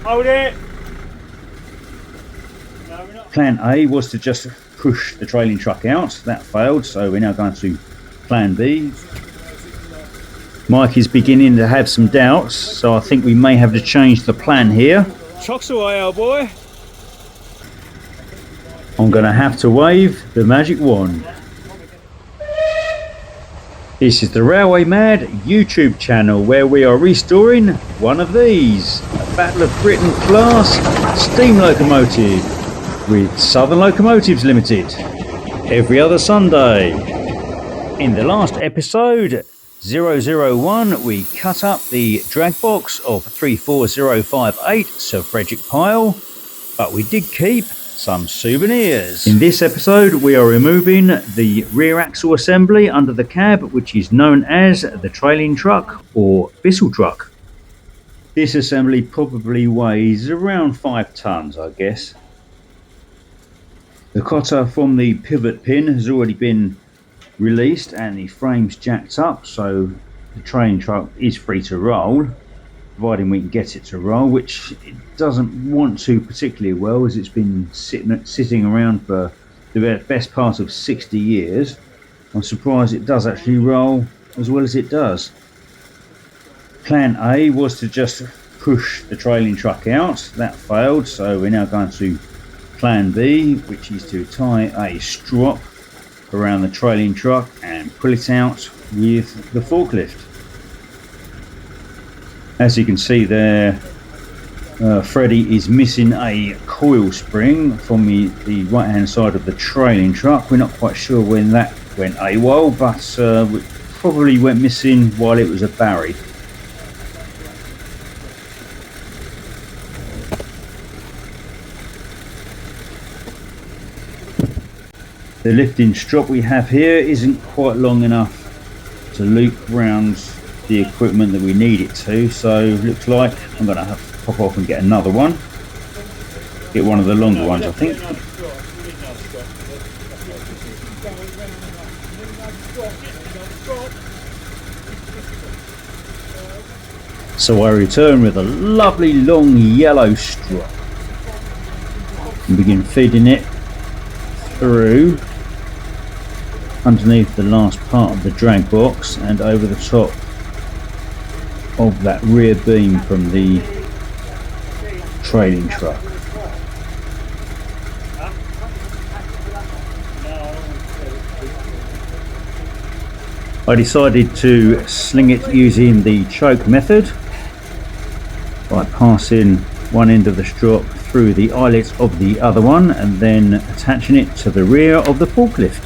Hold it! Plan A was to just push the trailing truck out. That failed, so we're now going to plan B. Mike is beginning to have some doubts, so I think we may have to change the plan here. Chocks away, old boy. I'm going to have to wave the magic wand. This is the Railway Mad YouTube channel where we are restoring one of these, a Battle of Britain class steam locomotive with Southern Locomotives Limited, every other Sunday. In the last episode 001 we cut up the drag box of 34058 Sir Fredrick Pile, but we did keep some souvenirs. In this episode we are removing the rear axle assembly under the cab, which is known as the trailing truck or whistle truck. This assembly probably weighs around 5 tons, I guess. The cotter from the pivot pin has already been released and the frame's jacked up, so the trailing truck is free to roll, providing we can get it to roll, which it doesn't want to particularly well, as it's been sitting around for the best part of 60 years. I'm surprised it does actually roll as well as it does. Plan A was to just push the trailing truck out. That failed, so we're now going to Plan B, which is to tie a strop around the trailing truck and pull it out with the forklift. As you can see there, Freddy is missing a coil spring from the right hand side of the trailing truck. We're not quite sure when that went AWOL, but it probably went missing while it was a Barry. The lifting strop we have here isn't quite long enough to loop round the equipment that we need it to, so looks like I'm going to have to pop off and get another one. Get one of the longer ones, I think. So I return with a lovely long yellow strop and begin feeding it through underneath the last part of the drag box and over the top of that rear beam from the trailing truck. I decided to sling it using the choke method by passing one end of the strop through the eyelet of the other one and then attaching it to the rear of the forklift.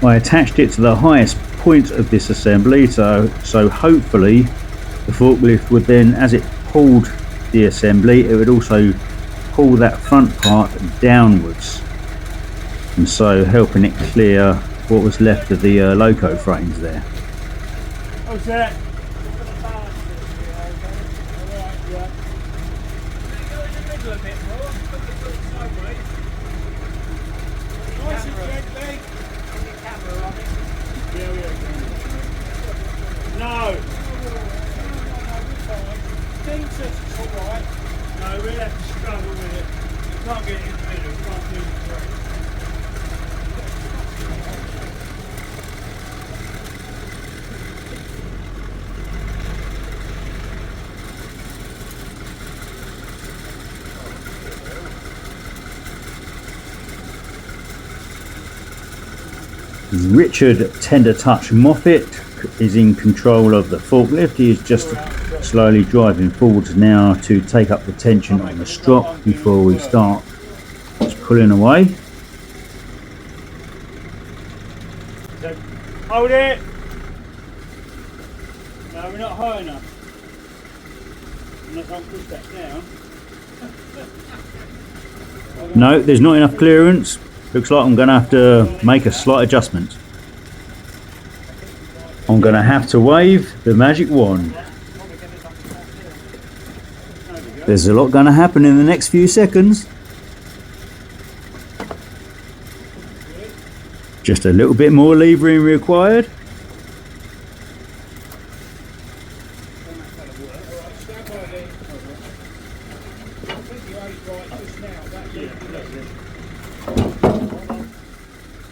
I attached it to the highest point of this assembly, so hopefully the forklift would then, as it pulled the assembly, it would also pull that front part downwards, and so helping it clear what was left of the loco frames there. What's that? No. It's alright. No, we'll have to struggle with it. You can't get it in the middle, you can't do it. Richard Tender Touch Moffat is in control of the forklift. He is just slowly driving forwards now to take up the tension on the strop before we start just pulling away. Hold it! No, we're not high enough. Unless I push that down. No, there's not enough clearance. Looks like I'm going to have to make a slight adjustment. I'm going to have to wave the magic wand. There's a lot going to happen in the next few seconds. Just a little bit more levering required.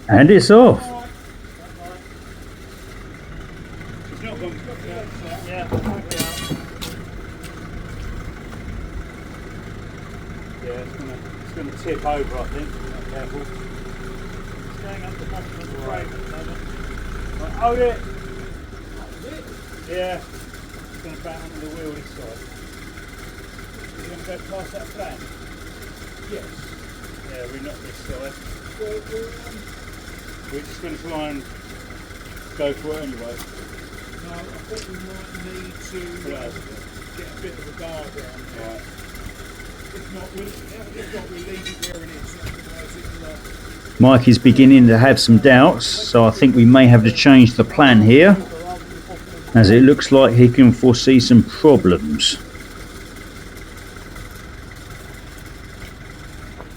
And it's off. It's not going to yeah. Yeah, it's going to tip over, I think. Be careful. It's going up the bottom of the frame at the moment. Right, hold it. Yeah. It's going to bang onto the wheel this side. You're going to go past that flange? Yes. Yeah, we're not this side. We're just going to try and go for it anyway. No, I think we might need to get a bit of a guard down there. Right. If not, we'll leave it where it is. Otherwise it'll, Mike is beginning to have some doubts, so I think we may have to change the plan here, as it looks like he can foresee some problems.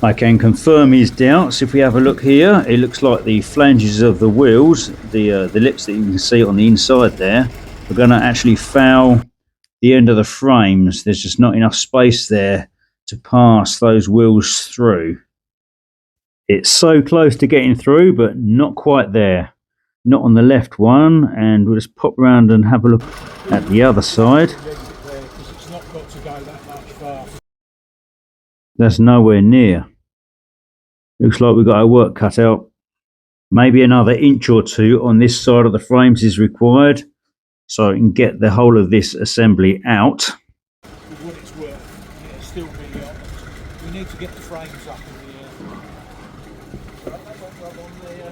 I can confirm his doubts. If we have a look here, it looks like the flanges of the wheels, the lips that you can see on the inside there, are going to actually foul the end of the frames. There's just not enough space there to pass those wheels through. It's so close to getting through, but not quite there. Not on the left one, and we'll just pop around and have a look at the other side. because it's not got to go that much far. That's nowhere near. Looks like we've got our work cut out. Maybe another inch or two on this side of the frames is required, so I can get the whole of this assembly out. For what it's worth, it'll still be we need to get the frames up in the air.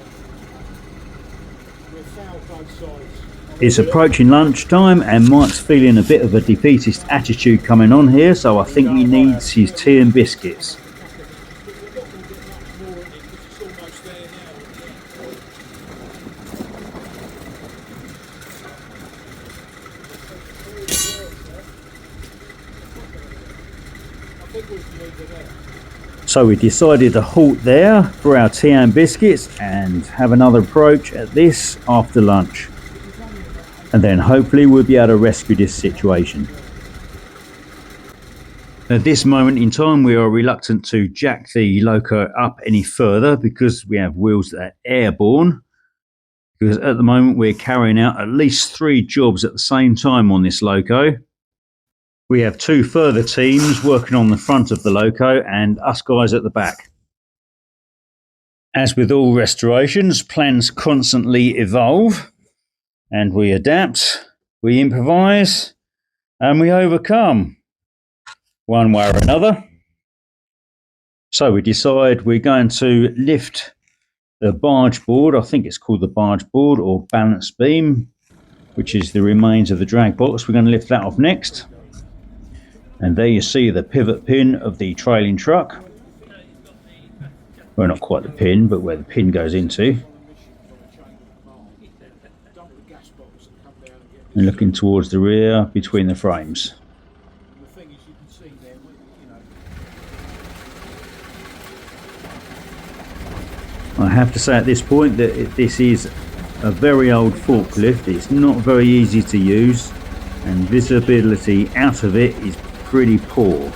We'll foul both sides. It's approaching lunchtime and Mike's feeling a bit of a defeatist attitude coming on here, so I think he needs his tea and biscuits. So we decided to halt there for our tea and biscuits and have another approach at this after lunch. And then hopefully we'll be able to rescue this situation. At this moment in time we are reluctant to jack the loco up any further because we have wheels that are airborne. Because at the moment we're carrying out at least 3 jobs at the same time on this loco. We have 2 further teams working on the front of the loco and us guys at the back. As with all restorations, plans constantly evolve and we adapt, we improvise and we overcome one way or another. So we decide we're going to lift the barge board, I think it's called the barge board or balance beam, which is the remains of the drag box. We're going to lift that off next. And there you see the pivot pin of the trailing truck. Well, not quite the pin, but where the pin goes into. And looking towards the rear between the frames. I have to say at this point that this is a very old forklift. It's not very easy to use and visibility out of it is pretty poor,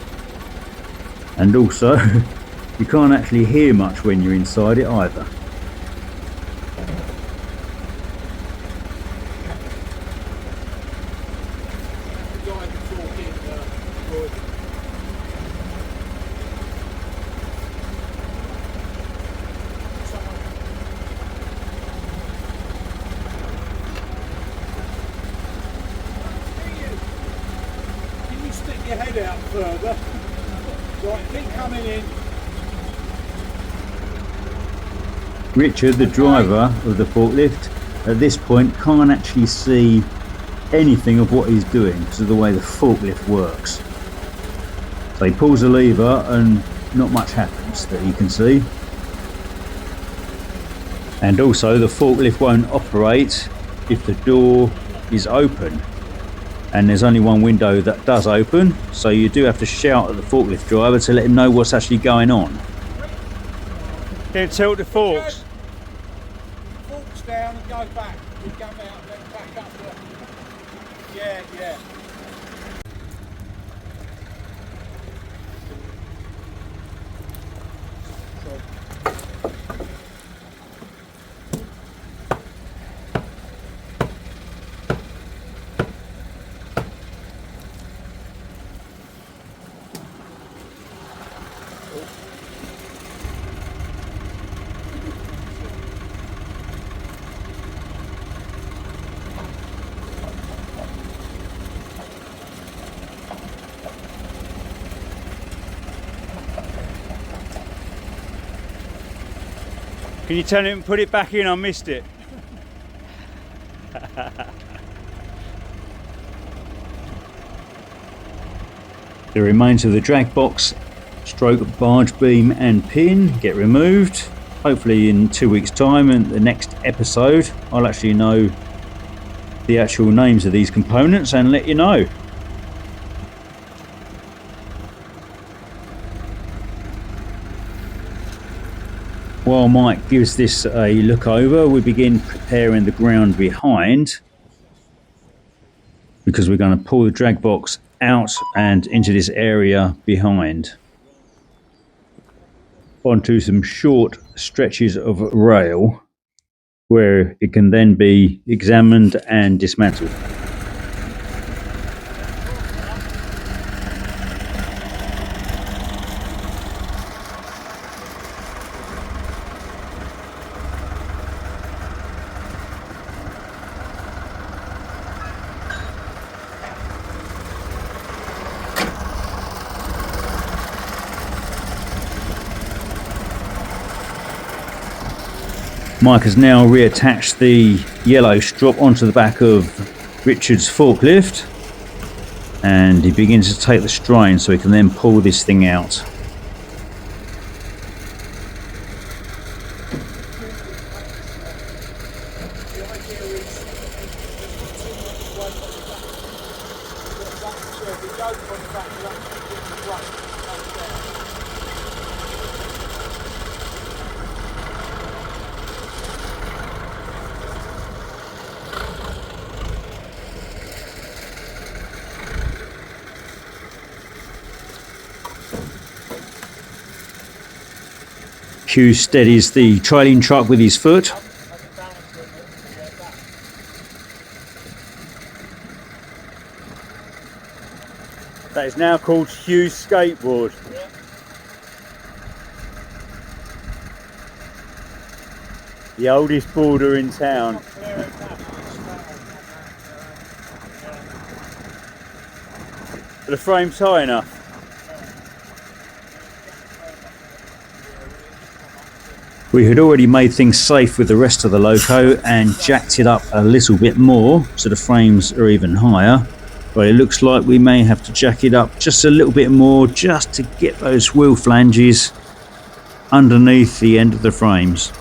and also you can't actually hear much when you're inside it either. Your head out further. Right, keep coming in. Richard, the driver of the forklift, at this point can't actually see anything of what he's doing because of the way the forklift works. So he pulls a lever and not much happens that he can see. And also the forklift won't operate if the door is open. And there's only one window that does open, so you do have to shout at the forklift driver to let him know what's actually going on. Can you tilt the forks? Forks down and go back. You come out, then back up. Yeah, yeah. Can you tell him to put it back in? I missed it. The remains of the drag box, stroke barge beam and pin get removed. Hopefully in 2 weeks' time, and the next episode I'll actually know the actual names of these components and let you know. While Mike gives this a look over, we begin preparing the ground behind, because we're going to pull the drag box out and into this area behind onto some short stretches of rail where it can then be examined and dismantled. Mike has now reattached the yellow strop onto the back of Richard's forklift, and he begins to take the strain so he can then pull this thing out. Hugh steadies the trailing truck with his foot. That is now called Hugh's skateboard. The oldest boarder in town. The frame's high enough. We had already made things safe with the rest of the loco and jacked it up a little bit more so the frames are even higher, but it looks like we may have to jack it up just a little bit more just to get those wheel flanges underneath the end of the frames.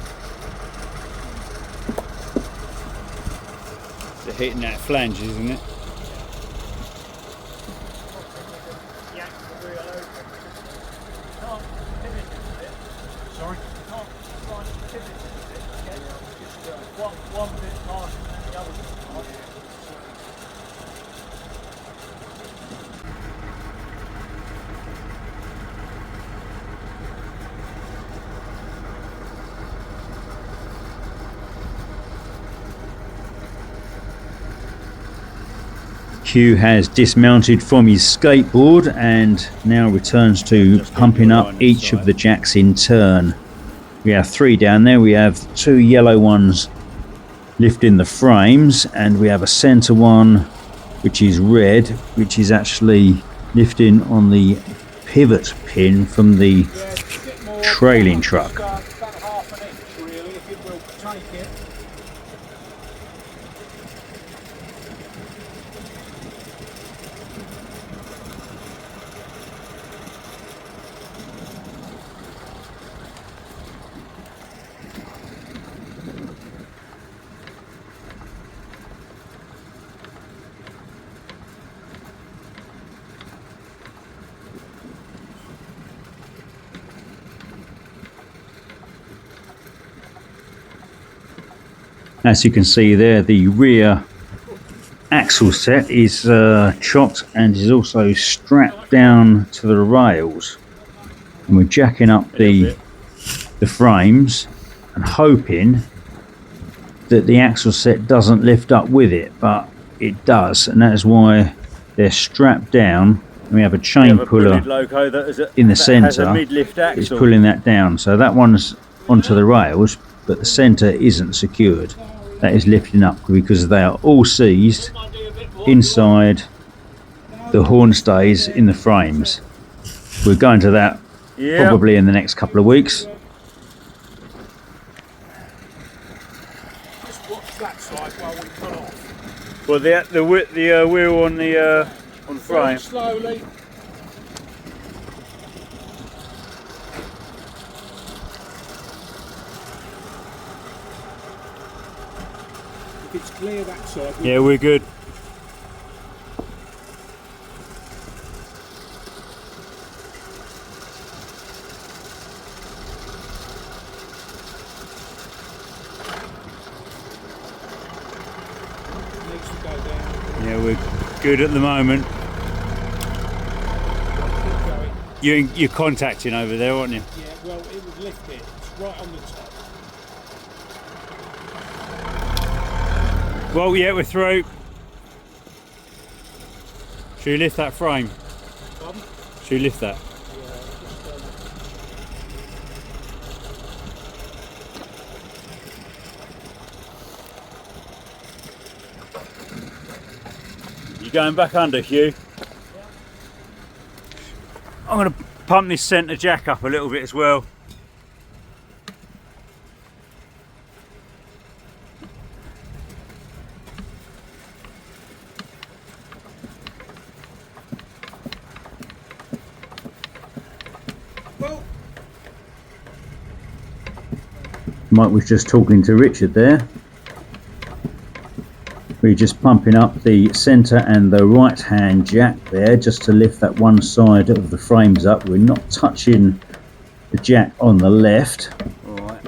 They're hitting that flange, isn't it? Hugh has dismounted from his skateboard and now returns to pumping up each of the jacks in turn. We have 3 down there. We have 2 yellow ones lifting the frames, and we have a centre one which is red, which is actually lifting on the pivot pin from the trailing truck. About half an inch, really, if it will take it. As you can see there, the rear axle set is chocked and is also strapped down to the rails, and we're jacking up the frames and hoping that the axle set doesn't lift up with it, but it does, and that is why they're strapped down. And we have a chain puller in the centre. It's pulling that down, so that one's onto the rails, but the centre isn't secured. That is lifting up because they are all seized inside the horn stays in the frames. We're going to that probably in the next couple of weeks. off. Well, the wheel on the frame. Very slowly. If it's clear that side. Yeah, we're good. Needs to go down. Yeah, we're good at the moment. Keep going. You're contacting over there, aren't you? Yeah, well, it would lift it. It's right on the top. Well, yeah, we're through. Should we lift that frame? Pardon? Should we lift that? You're going back under, Hugh? Yeah. I'm going to pump this centre jack up a little bit as well. Well, Mike was just talking to Richard there. We're just pumping up the centre and the right hand jack there just to lift that one side of the frames up. We're not touching the jack on the left. Alright.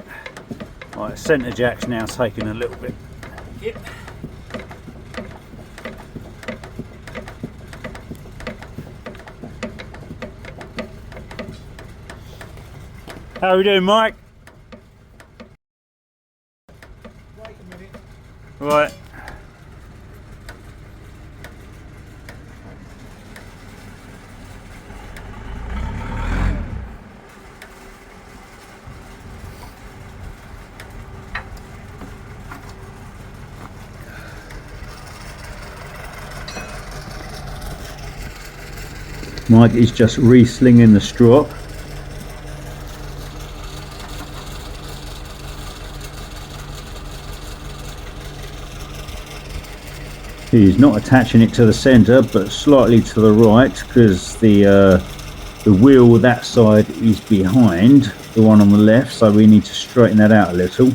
Right, centre jack's now taking a little bit. yep. How are we doing, Mike? Wait a minute. Right. Mike is just re-slinging the strop. He's not attaching it to the centre, but slightly to the right, because the wheel that side is behind the one on the left, so we need to straighten that out a little.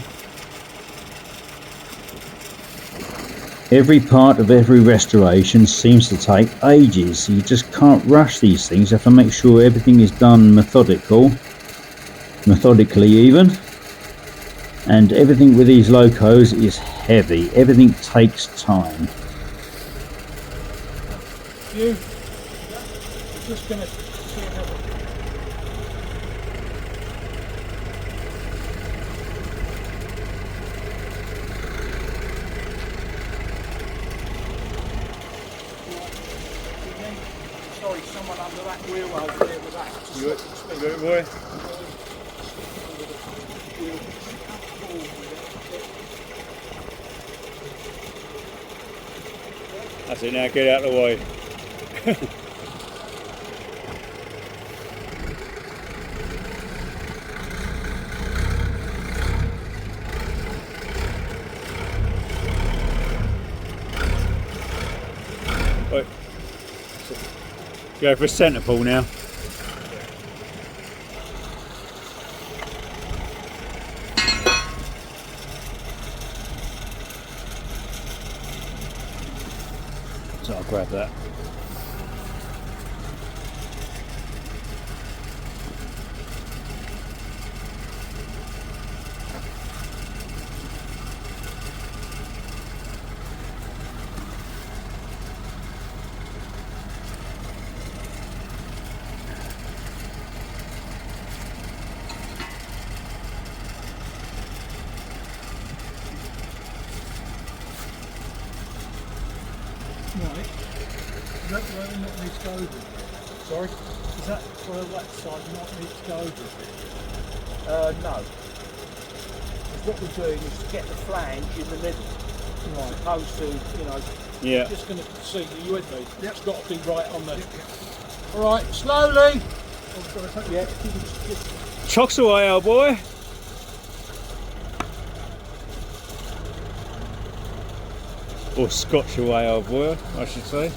Every part of every restoration seems to take ages. You just can't rush these things. You have to make sure everything is done methodically even. And everything with these locos is heavy. Everything takes time. You. I'm just going to see another. Sorry, someone under that wheel over there with that. Just You speed. got it, boy? That's it, now get out of the way. Right. Go for a centre pull now. So I'll grab that. Right. Is that where the knot needs to go over? Sorry? Is that where that side knot needs to go over? No. What we're doing is to get the flange in the middle. Right. As opposed to, you know, Yeah. just going to see you with me. Yep. It's got to be right on the... Alright, slowly! Yeah, just Chocks away, old boy. or scotch away our wire, I should say.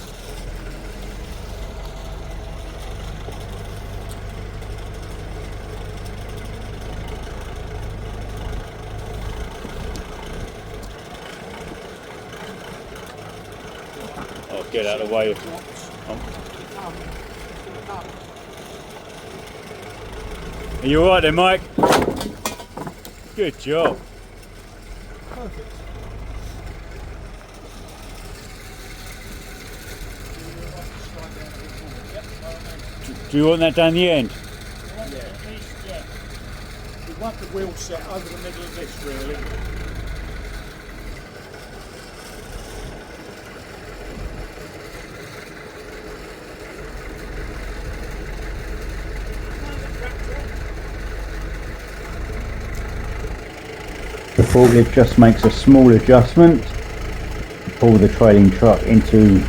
I'll get out of the way. Are you alright then, Mike? Good job. Perfect. Do you want that down the end? Yeah. We want the wheel set over the middle of this, really. The forklift just makes a small adjustment to pull the trailing truck into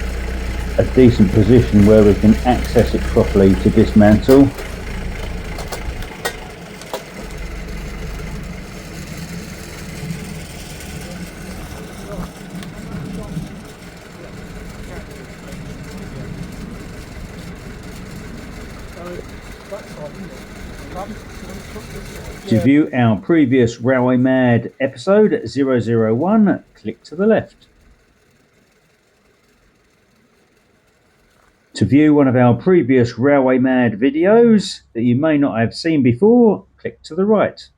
a decent position where we can access it properly to dismantle. To view our previous Railway Mad episode 001, click to the left. To view one of our previous Railway Mad videos that you may not have seen before, click to the right.